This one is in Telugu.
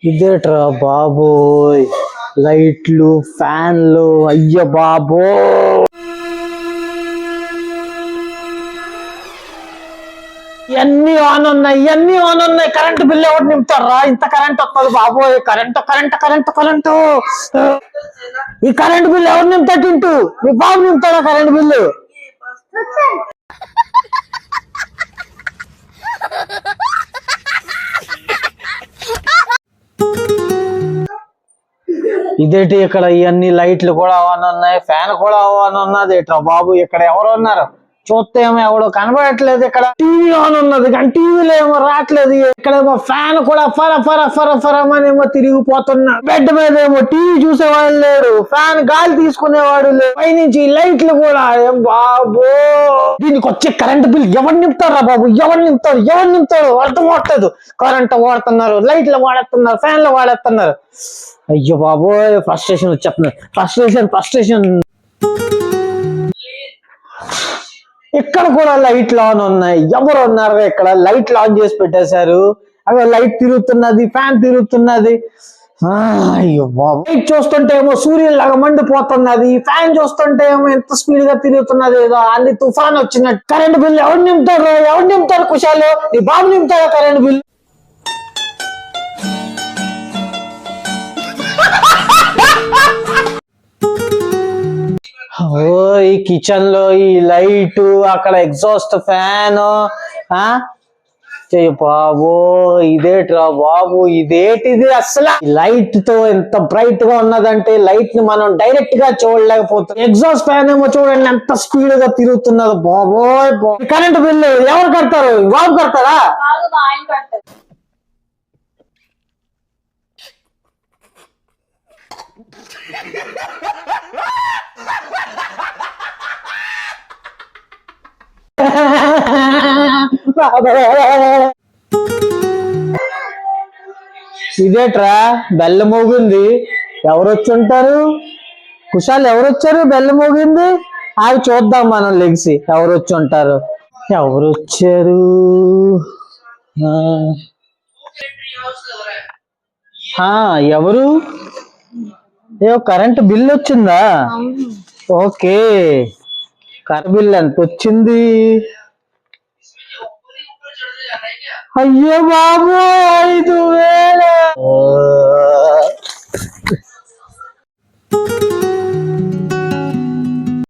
ఇదేట్రా బాబోయ్, లైట్లు ఫ్యాన్లు, అయ్య బాబో. ఇవన్నీ ఆన్ ఉన్నాయి, కరెంట్ బిల్ ఎవరు నింపుతారా? ఇంత కరెంట్ వస్తుంది బాబోయ్. కరెంటు కరెంటు కరెంటు కరెంటు ఈ కరెంట్ బిల్ ఎవరు నింపుతాడు? మీ బాబు నింపుతాడా కరెంట్ బిల్లు? ఇదేంటి ఇక్కడ ఇవన్నీ లైట్లు కూడా ఆన్ ఉన్నాయి, ఫ్యాన్ కూడా ఆన్ ఉన్నది. ఏట్రా బాబు ఇక్కడ ఎవరు ఉన్నారు? చూస్తే ఏమో ఎవడో కనబడట్లేదు. ఇక్కడ టీవీ ఆన్ ఉన్నది కానీ టీవీలో ఏమో రావట్లేదు. ఇక్కడేమో ఫ్యాన్ కూడా ఫర ఫర ఫర ఫరమని ఏమో తిరిగిపోతున్నా. బెడ్ మీద ఏమో టీవీ చూసేవాళ్ళు లేరు, ఫ్యాన్ గాలి తీసుకునేవాడు లేరు, పైనుంచి లైట్లు కూడా. ఏం బాబు, దీనికి వచ్చే కరెంట్ బిల్ ఎవరు నింపుతారా బాబు? ఎవరు నింపుతారు అర్థం అవట్లేదు. కరెంట్ వాడుతున్నారు, లైట్లు వాడుతున్నారు, ఫ్యాన్లు వాడుతున్నారు. అయ్యో బాబోయ్, ఫ్రస్ట్రేషన్ వచ్చేస్తున్నారు. ఫ్రస్ట్రేషన్. ఇక్కడ కూడా లైట్లు ఆన్ ఉన్నాయి. ఎవరు ఉన్నారు ఇక్కడ? లైట్లు ఆన్ చేసి పెట్టేశారు. అవి లైట్ తిరుగుతున్నది, ఫ్యాన్ తిరుగుతున్నది. అయ్యో బాబు, లైట్ చూస్తుంటే ఏమో సూర్యులాగా మండిపోతున్నది, ఫ్యాన్ చూస్తుంటే ఏమో ఎంత స్పీడ్ గా తిరుగుతున్నది, ఏదో అన్ని తుఫాన్ వచ్చినట్టు. కరెంట్ బిల్ ఎవరు నింపుతారు? కుషాలు, నీ బాబు నింపుతారా కరెంట్ బిల్? ఈ కిచెన్ లో ఈ లైట్, అక్కడ ఎగ్జాస్ట్ ఫ్యాన్. బాబు ఇదేట్రా బాబు, ఇదేటిది అసలు? లైట్ తో ఎంత బ్రైట్ గా ఉన్నదంటే లైట్ ని మనం డైరెక్ట్ గా చూడలేకపోతాం. ఎగ్జాస్ట్ ఫ్యాన్ ఏమో చూడండి ఎంత స్పీడ్ గా తిరుగుతున్నది. బాబోయ్, కరెంట్ బిల్లు ఎవరు కడతారు? బాబు కడతారా? ఇదేట్రా బెల్ల మోగింది? ఎవరొచ్చి ఉంటారు? కుషాలు ఎవరొచ్చారు? బెల్ల మోగింది. అవి చూద్దాం మనం లెగిసి ఎవరొచ్చి ఉంటారు. ఎవరొచ్చారు? ఎవరు? కరెంట్ బిల్ వచ్చిందా? ఓకే, కరెంట్ బిల్ ఎంత వచ్చింది? అయ్యో బాబు, 5,000.